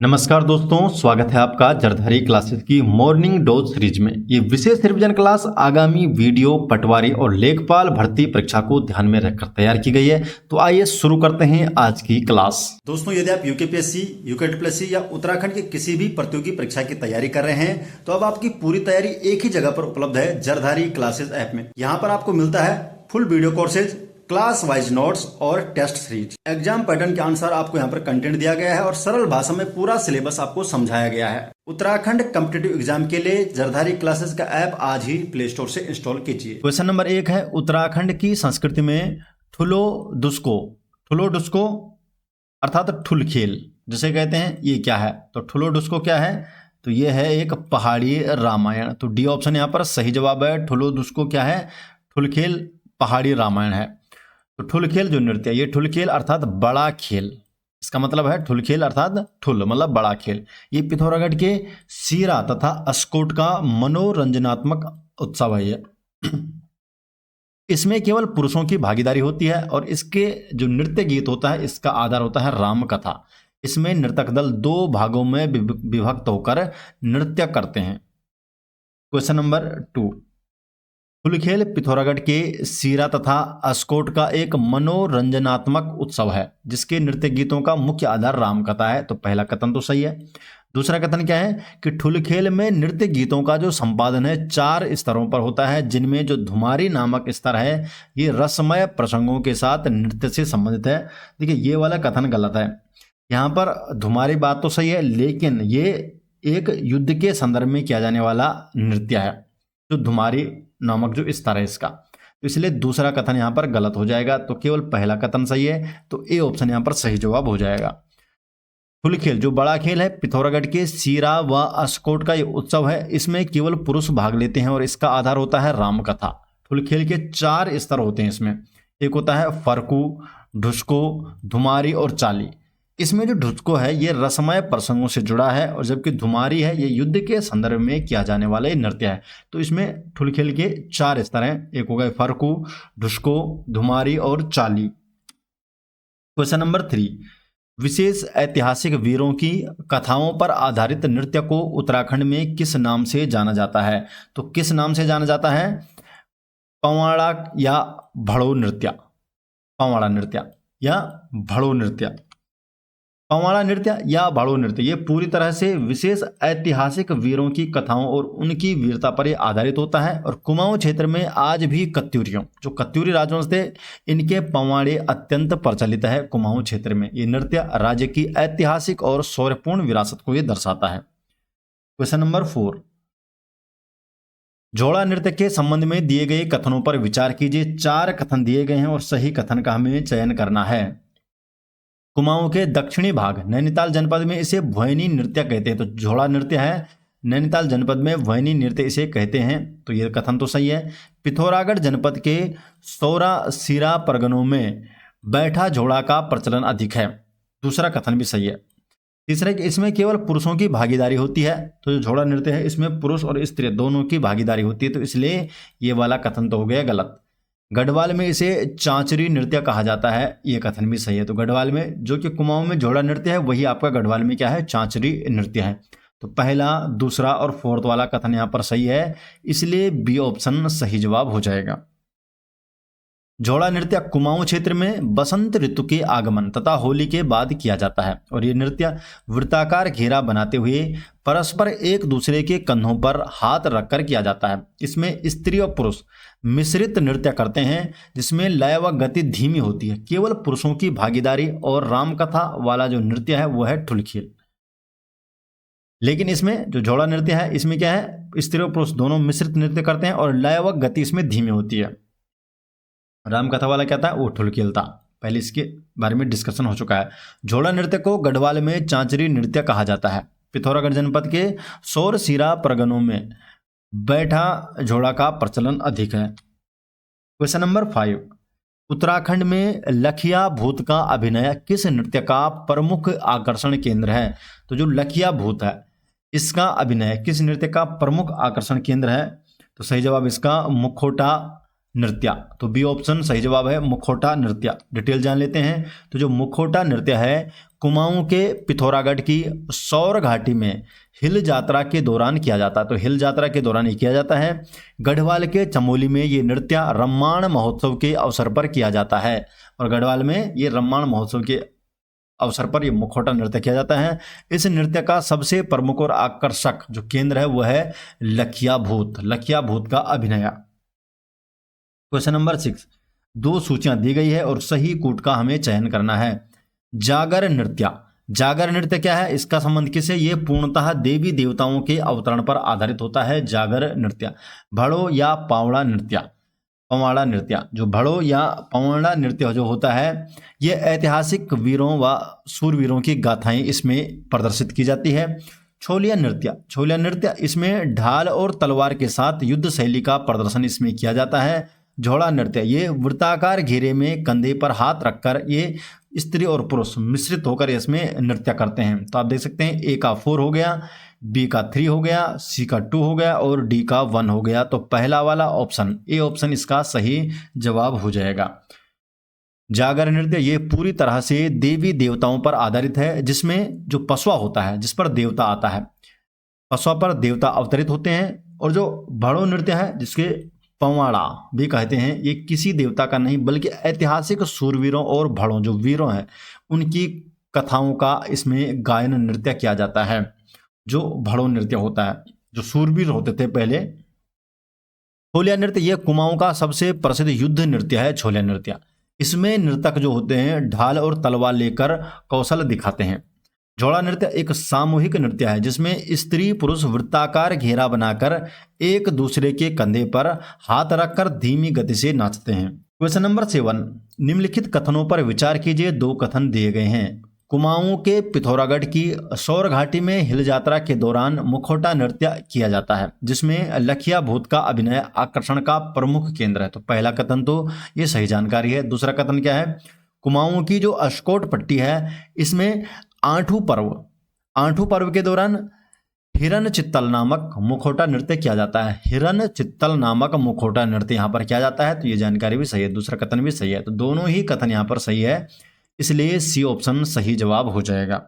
नमस्कार दोस्तों, स्वागत है आपका जरधारी क्लासेस की मॉर्निंग डोज सीरीज में। ये विशेष रिवीजन क्लास आगामी वीडियो, पटवारी और लेखपाल भर्ती परीक्षा को ध्यान में रखकर तैयार की गई है। तो आइए शुरू करते हैं आज की क्लास। दोस्तों, यदि आप यूकेपीएससी, यूकेटीपीएससी या उत्तराखंड की किसी भी प्रतियोगी परीक्षा की तैयारी कर रहे हैं तो अब आपकी पूरी तैयारी एक ही जगह पर उपलब्ध है, जरधारी क्लासेस ऐप में। यहाँ पर आपको मिलता है full video courses, class wise notes और टेस्ट सीरीज। एग्जाम पैटर्न के अनुसार आपको यहाँ पर कंटेंट दिया गया है और सरल भाषा में पूरा सिलेबस आपको समझाया गया है। उत्तराखंड कॉम्पिटिटिव एग्जाम के लिए जरधारी क्लासेस का ऐप आज ही प्ले स्टोर से इंस्टॉल कीजिए। क्वेश्चन नंबर 1 है, उत्तराखंड की संस्कृति में ठुलो डुस्को अर्थात ठुलखेल जिसे कहते हैं, ये क्या है? तो ठुलो डुस्को क्या है? तो ये है एक पहाड़ी रामायण। तो डी ऑप्शन यहाँ पर सही जवाब है। ठुलो डुस्को क्या है? ठुलखेल पहाड़ी रामायण है। तो ठुलखेल जो नृत्य है, ये ठुलखेल अर्थात बड़ा खेल, इसका मतलब है ठुलखेल अर्थात ठुल मतलब बड़ा खेल। ये पिथौरागढ़ के सीरा तथा अस्कोट का मनोरंजनात्मक उत्सव है। ये इसमें केवल पुरुषों की भागीदारी होती है और इसके जो नृत्य गीत होता है, इसका आधार होता है राम कथा। इसमें नर्तक दल 2 भागों में विभक्त होकर नृत्य करते हैं। क्वेश्चन नंबर 2, ठुलखेल पिथौरागढ़ के सीरा तथा अस्कोट का एक मनोरंजनात्मक उत्सव है जिसके नृत्य गीतों का मुख्य आधार रामकथा है। तो पहला कथन तो सही है। दूसरा कथन क्या है कि ठुलखेल में नृत्य गीतों का जो संपादन है 4 स्तरों पर होता है, जिनमें जो धुमारी नामक स्तर है ये रसमय प्रसंगों के साथ नृत्य से संबंधित है। देखिए, ये वाला कथन गलत है। यहाँ पर धुमारी बात तो सही है, लेकिन ये एक युद्ध के संदर्भ में किया जाने वाला नृत्य है, जो धुमारी नामक जो स्तर है इसका। तो इसलिए दूसरा कथन यहाँ पर गलत हो जाएगा। तो केवल पहला कथन सही है, तो ए ऑप्शन यहाँ पर सही जवाब हो जाएगा। ठुलखेल जो बड़ा खेल है, पिथौरागढ़ के सीरा व अस्कोट का ये उत्सव है। इसमें केवल पुरुष भाग लेते हैं और इसका आधार होता है रामकथा। ठुलखेल के 4 स्तर होते हैं इसमें। एक होता है फरकू, ढुसको, धुमारी और चाली। इसमें जो ढुसको है ये रसमय प्रसंगों से जुड़ा है और जबकि धुमारी है ये युद्ध के संदर्भ में किया जाने वाला नृत्य है। तो इसमें ठुलखेल के 4 स्तर हैं। एक हो गए फरकू, ढुसको, धुमारी और चाली। क्वेश्चन नंबर 3, विशेष ऐतिहासिक वीरों की कथाओं पर आधारित नृत्य को उत्तराखंड में किस नाम से जाना जाता है? तो किस नाम से जाना जाता है? पंवाड़ा या भड़ो नृत्य, पंवाड़ा नृत्य या भड़ो नृत्य। पंवाड़ा नृत्य या भाड़ो नृत्य ये पूरी तरह से विशेष ऐतिहासिक वीरों की कथाओं और उनकी वीरता पर आधारित होता है। और कुमाऊं क्षेत्र में आज भी कत्यूरियों, जो कत्यूरी राजवंश थे, इनके पंवाड़े अत्यंत प्रचलित है। कुमाऊं क्षेत्र में ये नृत्य राज्य की ऐतिहासिक और शौर्यपूर्ण विरासत को ये दर्शाता है। क्वेश्चन नंबर 4, झोड़ा नृत्य के संबंध में दिए गए कथनों पर विचार कीजिए। 4 कथन दिए गए हैं और सही कथन का हमें चयन करना है। कुमाऊं के दक्षिणी भाग नैनीताल जनपद में इसे भोयनी नृत्य कहते हैं। तो झोड़ा नृत्य है, नैनीताल जनपद में भोयनी नृत्य इसे कहते हैं। तो यह कथन तो सही है। पिथौरागढ़ जनपद के सौरा सीरा परगनों में बैठा झोड़ा का प्रचलन अधिक है। दूसरा कथन भी सही है। तीसरा, इसमें केवल पुरुषों की भागीदारी होती है। तो जो झोड़ा नृत्य है इसमें पुरुष और स्त्री दोनों की भागीदारी होती है, तो इसलिए ये वाला कथन तो हो गया गलत। गढ़वाल में इसे चांचरी नृत्य कहा जाता है, ये कथन भी सही है। तो गढ़वाल में, जो कि कुमाऊं में झोड़ा नृत्य है, वही आपका गढ़वाल में क्या है? चांचरी नृत्य है। तो पहला, दूसरा और 4th वाला कथन यहाँ पर सही है, इसलिए बी ऑप्शन सही जवाब हो जाएगा। झोड़ा नृत्य कुमाऊं क्षेत्र में बसंत ऋतु के आगमन तथा होली के बाद किया जाता है और ये नृत्य वृत्ताकार घेरा बनाते हुए परस्पर एक दूसरे के कंधों पर हाथ रखकर किया जाता है। इसमें स्त्री और पुरुष मिश्रित नृत्य करते हैं, जिसमें लय व गति धीमी होती है। केवल पुरुषों की भागीदारी और रामकथा वाला जो नृत्य है वो है ठुलखेल। लेकिन इसमें जो झोड़ा नृत्य है इसमें क्या है? स्त्री और पुरुष दोनों मिश्रित नृत्य करते हैं और लय व गति इसमें धीमी होती है। रामकथा वाला क्या था? वो ठुलखेल था। पहले इसके बारे में डिस्कशन हो चुका है। झोड़ा नृत्य को गढ़वाल में चांचरी नृत्य कहा जाता है। पिथौरागढ़ जनपद के सौर सीरा परगनों में बैठा झोड़ा का प्रचलन अधिक है। क्वेश्चन नंबर 5, उत्तराखंड में लखिया भूत का अभिनय किस नृत्य का प्रमुख आकर्षण केंद्र है? तो जो लखिया भूत है इसका अभिनय किस नृत्य का प्रमुख आकर्षण केंद्र है? तो सही जवाब इसका मुखौटा नृत्य। तो बी ऑप्शन सही जवाब है, मुखौटा नृत्य। डिटेल जान लेते हैं। तो जो मुखौटा नृत्य है कुमाऊं के पिथौरागढ़ की सौर घाटी में हिल यात्रा के दौरान किया जाता है। तो हिल यात्रा के दौरान ये किया जाता है। गढ़वाल के चमोली में ये नृत्य रम्माण महोत्सव के अवसर पर किया जाता है, और गढ़वाल में ये रम्माण महोत्सव के अवसर पर यह मुखौटा नृत्य किया जाता है। इस नृत्य का सबसे प्रमुख और आकर्षक जो केंद्र है वह है लखिया भूत का अभिनय। क्वेश्चन नंबर 6, 2 सूचियां दी गई है और सही कूट का हमें चयन करना है। जागर नृत्य क्या है, इसका संबंध किससे? ये पूर्णतः देवी देवताओं के अवतरण पर आधारित होता है जागर नृत्य। भड़ो या पवाड़ा नृत्य, जो भड़ो या पवाड़ा नृत्य जो होता है ये ऐतिहासिक वीरों व सूरवीरों की गाथाएं इसमें प्रदर्शित की जाती है। छोलिया नृत्य इसमें ढाल और तलवार के साथ युद्ध शैली का प्रदर्शन इसमें किया जाता है। झोड़ा नृत्य ये वृत्ताकार घेरे में कंधे पर हाथ रखकर ये स्त्री और पुरुष मिश्रित होकर इसमें नृत्य करते हैं। तो आप देख सकते हैं ए का 4 हो गया, बी का 3 हो गया, सी का 2 हो गया और डी का 1 हो गया। तो पहला वाला ऑप्शन ए ऑप्शन इसका सही जवाब हो जाएगा। जागर नृत्य ये पूरी तरह से देवी देवताओं पर आधारित है, जिसमें जो पसवा होता है जिस पर देवता आता है, पसवा पर देवता अवतरित होते हैं। और जो भड़ो नृत्य है जिसके पवाड़ा भी कहते हैं, ये किसी देवता का नहीं बल्कि ऐतिहासिक सूरवीरों और भड़ों जो वीरों हैं उनकी कथाओं का इसमें गायन नृत्य किया जाता है। जो भड़ो नृत्य होता है, जो सूरवीर होते थे पहले। छोलिया नृत्य ये कुमाऊं का सबसे प्रसिद्ध युद्ध नृत्य है। छोलिया नृत्य इसमें नर्तक जो होते हैं ढाल और तलवार लेकर कौशल दिखाते हैं। झोड़ा नृत्य एक सामूहिक नृत्य है जिसमें स्त्री पुरुष वृत्ताकार घेरा बनाकर एक दूसरे के कंधे पर हाथ रखकर धीमी गति से नाचते हैं। क्वेश्चन नंबर 7, निम्नलिखित कथनों पर विचार कीजिए। 2 कथन दिए गए हैं। कुमाऊं के पिथौरागढ़ की सौर घाटी में हिल यात्रा के दौरान मुखौटा नृत्य किया जाता है, जिसमें लखिया भूत का अभिनय आकर्षण का प्रमुख केंद्र है। तो पहला कथन तो ये सही जानकारी है। दूसरा कथन क्या है? कुमाऊं की जो अशकोट पट्टी है इसमें आठू पर्व के दौरान हिरन चित्तल नामक मुखौटा नृत्य किया जाता है। हिरन चित्तल नामक मुखौटा नृत्य यहाँ पर किया जाता है। तो ये जानकारी भी सही है, दूसरा कथन भी सही है। तो दोनों ही कथन यहाँ पर सही है, इसलिए सी ऑप्शन सही जवाब हो जाएगा।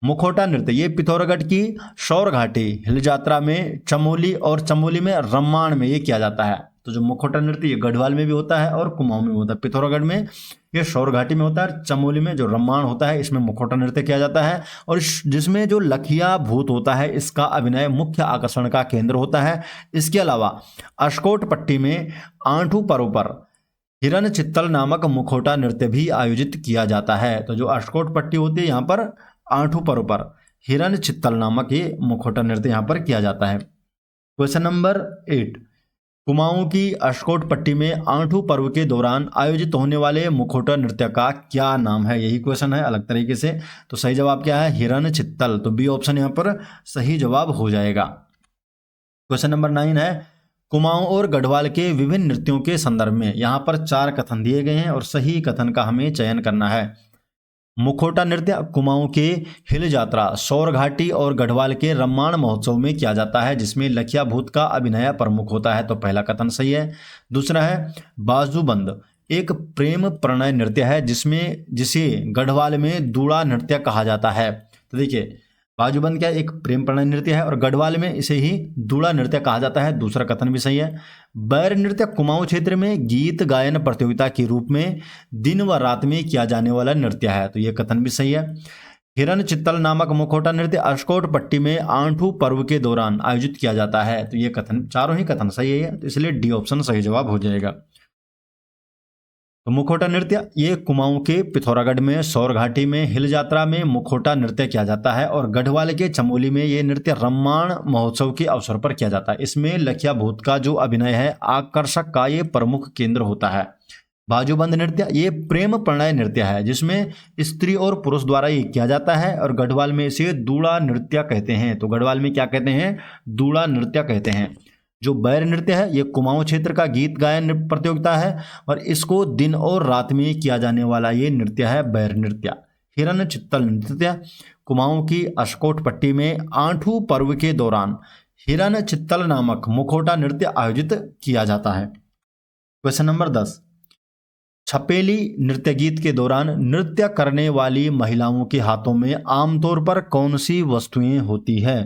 मुखौटा नृत्य ये पिथौरागढ़ की सौर घाटी हिल यात्रा में चमोली में रम्माण में ये किया जाता है। तो जो मुखौटा नृत्य ये गढ़वाल में भी होता है और कुमाऊं में भी होता है। पिथौरागढ़ में ये सौर घाटी में होता है, चमोली में जो रम्माण होता है इसमें मुखौटा नृत्य किया जाता है। और जिसमें जो लखिया भूत होता है इसका अभिनय मुख्य आकर्षण का केंद्र होता है। इसके अलावा अशकोट पट्टी में आठू पर्व पर हिरन चित्तल नामक मुखौटा नृत्य भी आयोजित किया जाता है। तो जो अशकोट पट्टी होती है यहाँ पर आठू पर्व पर हिरन चित्तल नामक ये मुखौटा नृत्य यहाँ पर किया जाता है। क्वेश्चन नंबर 8, कुमाऊं की अशकोट पट्टी में आठू पर्व के दौरान आयोजित होने वाले मुखौटा नृत्य का क्या नाम है? यही क्वेश्चन है अलग तरीके से। तो सही जवाब क्या है? हिरन चित्तल। तो बी ऑप्शन यहाँ पर सही जवाब हो जाएगा। क्वेश्चन नंबर 9 है, कुमाऊं और गढ़वाल के विभिन्न नृत्यों के संदर्भ में यहाँ पर 4 कथन दिए गए हैं और सही कथन का हमें चयन करना है। मुखौटा नृत्य कुमाऊं के हिल यात्रा सौर घाटी और गढ़वाल के रम्माण महोत्सव में किया जाता है, जिसमें लखिया भूत का अभिनय प्रमुख होता है। तो पहला कथन सही है। दूसरा है बाजूबंद एक प्रेम प्रणय नृत्य है जिसे गढ़वाल में दूड़ा नृत्य कहा जाता है। तो देखिए बाजूबंद क्या एक प्रेम प्रणय नृत्य है और गढ़वाल में इसे ही दूड़ा नृत्य कहा जाता है। दूसरा कथन भी सही है। बैर नृत्य कुमाऊं क्षेत्र में गीत गायन प्रतियोगिता के रूप में दिन व रात में किया जाने वाला नृत्य है। तो यह कथन भी सही है। हिरन चित्तल नामक मुखौटा नृत्य अशकोट पट्टी में आठू पर्व के दौरान आयोजित किया जाता है। तो ये कथन चारों ही कथन सही है, तो इसलिए डी ऑप्शन सही जवाब हो जाएगा। तो मुखौटा नृत्य ये कुमाऊं के पिथौरागढ़ में सौर घाटी में हिल यात्रा में मुखौटा नृत्य किया जाता है और गढ़वाल के चमोली में ये नृत्य रम्माण महोत्सव के अवसर पर किया जाता है। इसमें लखिया भूत का जो अभिनय है आकर्षक का ये प्रमुख केंद्र होता है। बाजूबंद नृत्य ये प्रेम प्रणय नृत्य है जिसमें स्त्री और पुरुष द्वारा ये किया जाता है और गढ़वाल में इसे दूड़ा नृत्य कहते हैं। तो गढ़वाल में क्या कहते हैं? दूड़ा नृत्य कहते हैं। जो बैर नृत्य है ये कुमाऊं क्षेत्र का गीत गायन प्रतियोगिता है और इसको दिन और रात में किया जाने वाला ये नृत्य है बैर नृत्य। हिरन चित्तल नृत्य कुमाऊं की अशकोट पट्टी में आठू पर्व के दौरान हिरन चित्तल नामक मुखौटा नृत्य आयोजित किया जाता है। क्वेश्चन नंबर 10, छपेली नृत्य गीत के दौरान नृत्य करने वाली महिलाओं के हाथों में आमतौर पर कौन सी वस्तुएं होती है?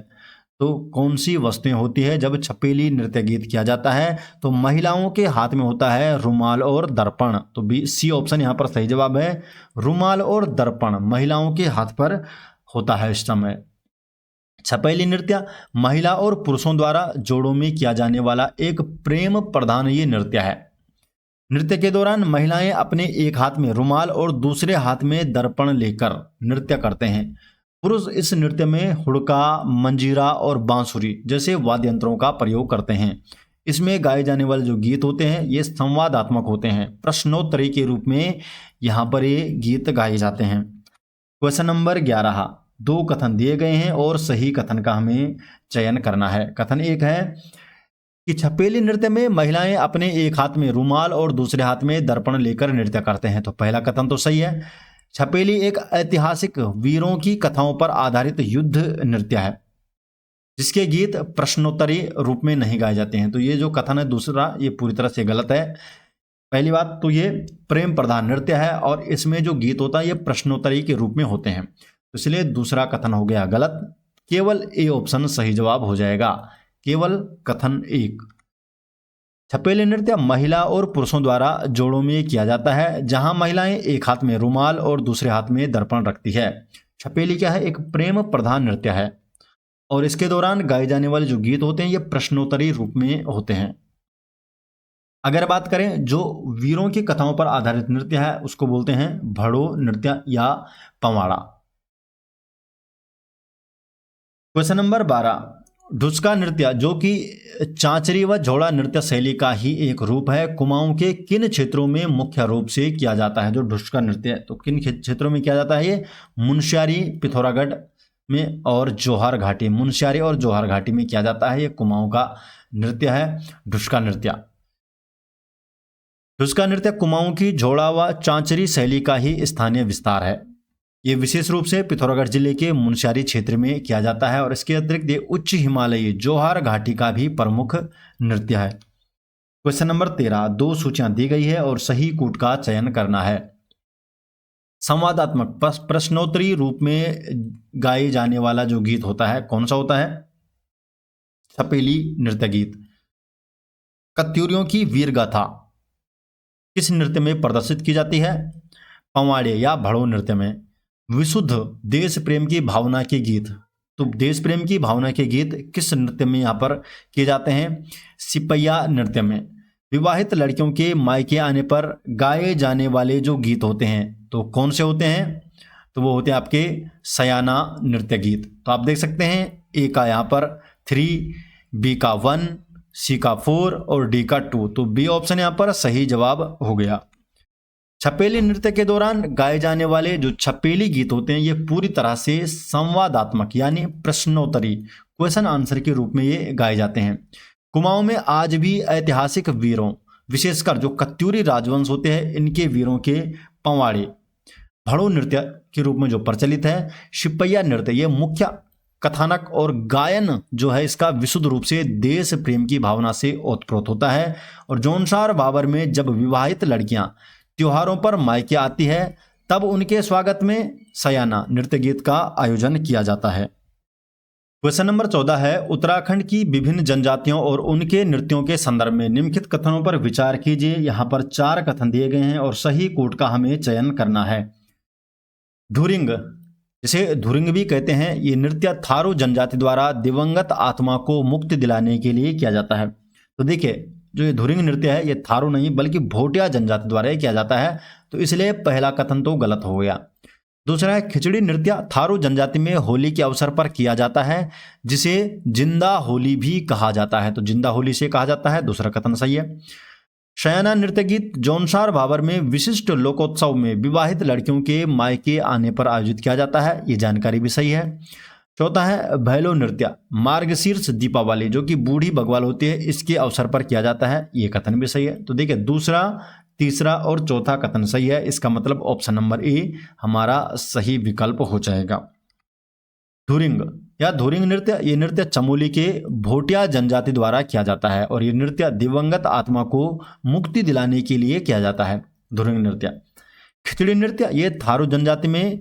तो कौन सी वस्तुएं होती है जब छपेली नृत्य गीत किया जाता है? तो महिलाओं के हाथ में होता है रुमाल और दर्पण। तो बी सी ऑप्शन यहाँ पर सही जवाब है, रुमाल और दर्पण महिलाओं के हाथ पर होता है इस समय। छपेली नृत्य महिला और पुरुषों द्वारा जोड़ों में किया जाने वाला एक प्रेम प्रधान ये नृत्य है। नृत्य के दौरान महिलाएं अपने एक हाथ में रुमाल और दूसरे हाथ में दर्पण लेकर नृत्य करते हैं। पुरुष इस नृत्य में हुड़का, मंजीरा और बांसुरी जैसे वाद्य यंत्रों का प्रयोग करते हैं। इसमें गाए जाने वाले जो गीत होते हैं ये संवादात्मक होते हैं, प्रश्नोत्तरी के रूप में यहाँ पर ये गीत गाए जाते हैं। क्वेश्चन नंबर 11, 2 कथन दिए गए हैं और सही कथन का हमें चयन करना है। कथन 1 है कि छपेली नृत्य में महिलाएं अपने एक हाथ में रुमाल और दूसरे हाथ में दर्पण लेकर नृत्य करते हैं। तो पहला कथन तो सही है। छपेली एक ऐतिहासिक वीरों की कथाओं पर आधारित युद्ध नृत्य है जिसके गीत प्रश्नोत्तरी रूप में नहीं गाए जाते हैं। तो ये जो कथन है दूसरा ये पूरी तरह से गलत है। पहली बात तो ये प्रेम प्रधान नृत्य है और इसमें जो गीत होता है ये प्रश्नोत्तरी के रूप में होते हैं, तो इसलिए दूसरा कथन हो गया गलत। केवल ए ऑप्शन सही जवाब हो जाएगा, केवल कथन 1। छपेली नृत्य महिला और पुरुषों द्वारा जोड़ों में किया जाता है जहां महिलाएं एक हाथ में रुमाल और दूसरे हाथ में दर्पण रखती है। छपेली क्या है? एक प्रेम प्रधान नृत्य है और इसके दौरान गाए जाने वाले जो गीत होते हैं ये प्रश्नोत्तरी रूप में होते हैं। अगर बात करें जो वीरों की कथाओं पर आधारित नृत्य है उसको बोलते हैं भड़ो नृत्य या पवाड़ा। क्वेश्चन नंबर 12, ढुसका नृत्य जो कि चांचरी व झोड़ा नृत्य शैली का ही एक रूप है, कुमाऊं के किन क्षेत्रों में मुख्य रूप से किया जाता है? जो ढुसका नृत्य है तो किन क्षेत्रों में किया जाता है? ये मुनस्यारी, पिथौरागढ़ में और जौहर घाटी, मुनस्यारी और जौहर घाटी में किया जाता है। ये कुमाऊं का नृत्य है ढुसका नृत्य। ढुसका नृत्य कुमाऊं की झोड़ा व चांचरी शैली का ही स्थानीय विस्तार है। ये विशेष रूप से पिथौरागढ़ जिले के मुनस्यारी क्षेत्र में किया जाता है और इसके अतिरिक्त ये उच्च हिमालयी जौहर घाटी का भी प्रमुख नृत्य है। क्वेश्चन नंबर 13, 2 सूचियां दी गई है और सही कूट का चयन करना है। संवादात्मक प्रश्नोत्तरी रूप में गाए जाने वाला जो गीत होता है कौन सा होता है? छपेली नृत्य गीत। कत्यूरियों की वीर गाथा किस नृत्य में प्रदर्शित की जाती है? पवाड़े या भड़ो नृत्य में। विशुद्ध देश प्रेम की भावना के गीत, तो देश प्रेम की भावना के गीत किस नृत्य में यहाँ पर किए जाते हैं? सिपैया नृत्य में। विवाहित लड़कियों के मायके आने पर गाए जाने वाले जो गीत होते हैं तो कौन से होते हैं? तो वो होते हैं आपके सयाना नृत्य गीत। तो आप देख सकते हैं ए का यहाँ पर 3, बी का 1, सी का 4 और डी का 2। तो बी ऑप्शन यहाँ पर सही जवाब हो गया। छपेली नृत्य के दौरान गाए जाने वाले जो छपेली गीत होते हैं ये पूरी तरह से संवादात्मक यानी प्रश्नोत्तरी क्वेश्चन आंसर के रूप में ये गाए जाते हैं। कुमाऊं में आज भी ऐतिहासिक वीरों विशेषकर जो कत्यूरी राजवंश होते हैं इनके वीरों के पवाड़े भड़ो नृत्य के रूप में जो प्रचलित है। सिपैया नृत्य ये मुख्य कथानक और गायन जो है इसका विशुद्ध रूप से देश प्रेम की भावना से ओतप्रोत होता है। और जौनसार बाबर में जब विवाहित लड़कियां त्योहारों पर मायके आती है तब उनके स्वागत में सयाना नृत्य गीत का आयोजन किया जाता है। क्वेश्चन नंबर 14 है, उत्तराखंड की विभिन्न जनजातियों और उनके नृत्यों के संदर्भ में निम्नलिखित कथनों पर विचार कीजिए। यहाँ पर 4 कथन दिए गए हैं और सही कोट का हमें चयन करना है। धुरिंग, जिसे धुरिंग भी कहते हैं, ये नृत्य थारू जनजाति द्वारा दिवंगत आत्मा को मुक्ति दिलाने के लिए किया जाता है। तो देखिए जो ये धुरिंग नृत्य है ये थारू नहीं बल्कि भोटिया जनजाति द्वारा किया जाता है, तो इसलिए पहला कथन तो गलत हो गया। दूसरा है खिचड़ी नृत्य थारू जनजाति में होली के अवसर पर किया जाता है जिसे जिंदा होली भी कहा जाता है, तो जिंदा होली से कहा जाता है, दूसरा कथन सही है। शयाना नृत्य गीत जौनसार बाबर में विशिष्ट लोकोत्सव में विवाहित लड़कियों के मायके आने पर आयोजित किया जाता है, ये जानकारी भी सही है। चौथा है भैलो नृत्य मार्गशीर्ष दीपावली जो कि बूढ़ी बग्वाल होती है इसके अवसर पर किया जाता है, ये कथन भी सही है। तो देखिए दूसरा, तीसरा और चौथा कथन सही है, इसका मतलब ऑप्शन नंबर ए हमारा सही विकल्प हो जाएगा। धुरिंग या धुरिंग नृत्य, ये नृत्य चमोली के भोटिया जनजाति द्वारा किया जाता है और ये नृत्य दिवंगत आत्मा को मुक्ति दिलाने के लिए किया जाता है। धुरिंग नृत्य। खिचड़ी नृत्य, ये थारू जनजाति में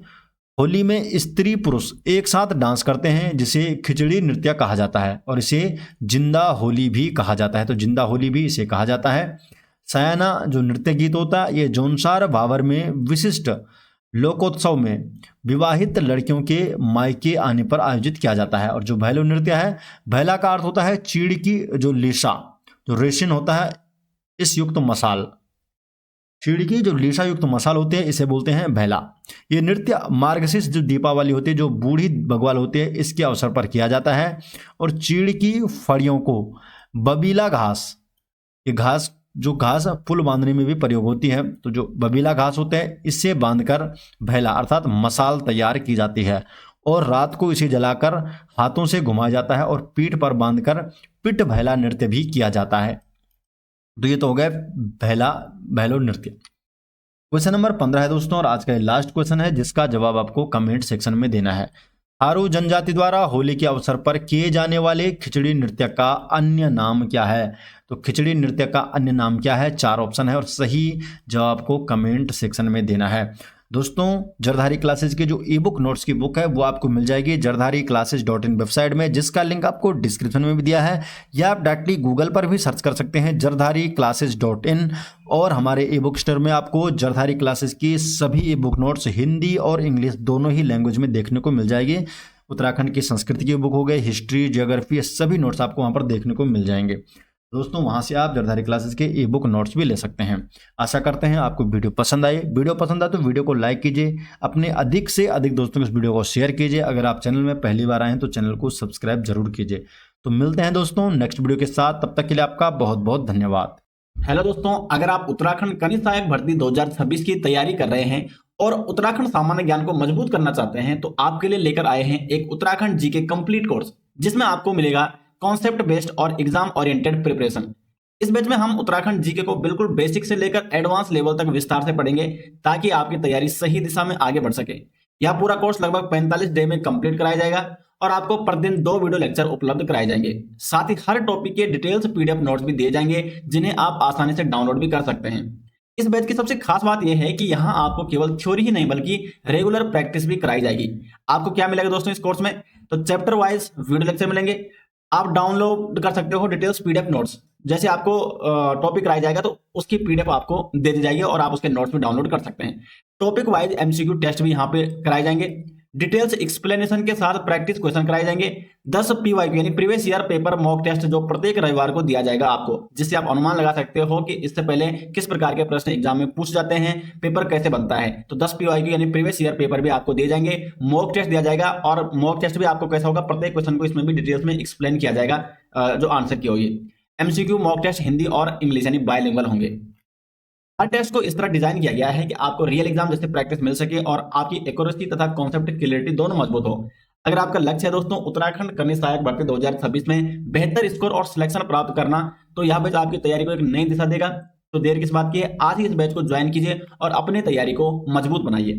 होली में स्त्री पुरुष एक साथ डांस करते हैं जिसे खिचड़ी नृत्य कहा जाता है और इसे जिंदा होली भी कहा जाता है, तो जिंदा होली भी इसे कहा जाता है। सयाना जो नृत्य गीत होता है ये जौनसार बावर में विशिष्ट लोकोत्सव में विवाहित लड़कियों के मायके आने पर आयोजित किया जाता है। और जो भैलो नृत्य है, भैला का अर्थ होता है चीड़ की जो लेशा, जो रेशिन होता है इस युक्त मसाल, चीड़ की जो लेशा युक्त मसाल होते हैं इसे बोलते हैं भैला। ये नृत्य मार्गशीर्ष जो दीपावली होती है, जो बूढ़ी बग्वाल होती है, इसके अवसर पर किया जाता है। और चीड़ की फड़ियों को बबीला घास, ये घास जो घास पुल बांधने में भी प्रयोग होती है, तो जो बबीला घास होते हैं इससे बांधकर भैला अर्थात मसाल तैयार की जाती है और रात को इसे जलाकर हाथों से घुमाया जाता है और पीठ पर बांधकर पिट भैला नृत्य भी किया जाता है। तो ये तो हो गया भैलो नृत्य। क्वेश्चन नंबर 15 है दोस्तों और आज का लास्ट क्वेश्चन है जिसका जवाब आपको कमेंट सेक्शन में देना है। थारू जनजाति द्वारा होली के अवसर पर किए जाने वाले खिचड़ी नृत्य का अन्य नाम क्या है? तो खिचड़ी नृत्य का अन्य नाम क्या है? 4 ऑप्शन है और सही जवाब को कमेंट सेक्शन में देना है। दोस्तों जरधारी क्लासेज के जो ई बुक नोट्स की बुक है वो आपको मिल जाएगी jardhariclasses.in वेबसाइट में, जिसका लिंक आपको डिस्क्रिप्शन में भी दिया है, या आप डायरेक्टली गूगल पर भी सर्च कर सकते हैं jardhariclasses.in। और हमारे ई बुक स्टोर में आपको जरधारी क्लासेज की सभी ई बुक नोट्स हिंदी और इंग्लिश दोनों ही लैंग्वेज में देखने को मिल जाएगी। उत्तराखंड की संस्कृति की बुक हो गई, हिस्ट्री, जियोग्राफी, सभी नोट्स आपको वहाँ पर देखने को मिल जाएंगे। दोस्तों वहां से आप जरधारी क्लासेस के ई बुक नोट्स भी ले सकते हैं। आशा करते हैं आपको वीडियो पसंद आए। वीडियो पसंद आए तो वीडियो को लाइक कीजिए, अपने अधिक से अधिक दोस्तों को इस वीडियो को शेयर कीजिए। अगर आप चैनल में पहली बार आए हैं तो चैनल को सब्सक्राइब जरूर कीजिए। तो मिलते हैं दोस्तों नेक्स्ट वीडियो के साथ, तब तक के लिए आपका बहुत बहुत धन्यवाद। हेलो दोस्तों, अगर आप उत्तराखंड कनिष्ठ सहायक भर्ती 2026 की तैयारी कर रहे हैं और उत्तराखंड सामान्य ज्ञान को मजबूत करना चाहते हैं तो आपके लिए लेकर आए हैं एक उत्तराखंड जीके कंप्लीट कोर्स, जिसमें आपको मिलेगा कॉन्सेप्ट बेस्ड और एग्जाम ओरिएंटेड प्रिपरेशन। इस बैच में हम उत्तराखंड जीके को बिल्कुल बेसिक से लेकर एडवांस लेवल तक विस्तार से पढ़ेंगे ताकि आपकी तैयारी सही दिशा में आगे बढ़ सके। यह पूरा कोर्स लगभग 45 डे में कंप्लीट कराया जाएगा और आपको प्रतिदिन 2 वीडियो लेक्चर उपलब्ध कराए जाएंगे। साथ ही हर टॉपिक के डिटेल्स पीडीएफ नोट्स भी दिए जाएंगे जिन्हें आप आसानी से डाउनलोड भी कर सकते हैं। इस बैच की सबसे खास बात यह है कि यहाँ आपको केवल थ्योरी ही नहीं बल्कि रेगुलर प्रैक्टिस भी कराई जाएगी। आपको क्या मिलेगा दोस्तों इस कोर्स में? तो चैप्टर वाइज वीडियो लेक्चर मिलेंगे, आप डाउनलोड कर सकते हो डिटेल्स पीडीएफ नोट्स। जैसे आपको टॉपिक कराया जाएगा तो उसकी पीडीएफ आपको दे दी जाएगी और आप उसके नोट्स भी डाउनलोड कर सकते हैं। टॉपिक वाइज एमसीक्यू टेस्ट भी यहाँ पे कराए जाएंगे, डिटेल्स एक्सप्लेनेशन के साथ प्रैक्टिस क्वेश्चन कराए जाएंगे। 10 पीवाईक्यू यानी previous year paper mock test जो प्रत्येक रविवार को दिया जाएगा आपको, जिससे आप अनुमान लगा सकते हो कि इससे पहले किस प्रकार के प्रश्न एग्जाम में पूछ जाते हैं, पेपर कैसे बनता है। तो 10 पीवाईक्यू यानी प्रीवियस ईयर पेपर भी आपको दिए जाएंगे, मॉक टेस्ट दिया जाएगा और मॉक टेस्ट भी आपको कैसा होगा, प्रत्येक क्वेश्चन को इसमें भी डिटेल्स में एक्सप्लेन किया जाएगा जो आंसर की होगी। एमसीक्यू मॉक टेस्ट हिंदी और इंग्लिश यानी बायलिंगुअल होंगे। हर टेस्ट को इस तरह डिजाइन किया गया है कि आपको रियल एग्जाम जैसे प्रैक्टिस मिल सके और आपकी एक्यूरेसी तथा कॉन्सेप्ट क्लियरिटी दोनों मजबूत हो। अगर आपका लक्ष्य है दोस्तों उत्तराखंड कनिष्ठ सहायक भर्ती 2026 में बेहतर स्कोर और सिलेक्शन प्राप्त करना, तो यह बैच आपकी तैयारी को एक नई दिशा देगा। तो देर किस बात की है, आज ही इस बैच को ज्वाइन कीजिए और अपनी तैयारी को मजबूत बनाइए।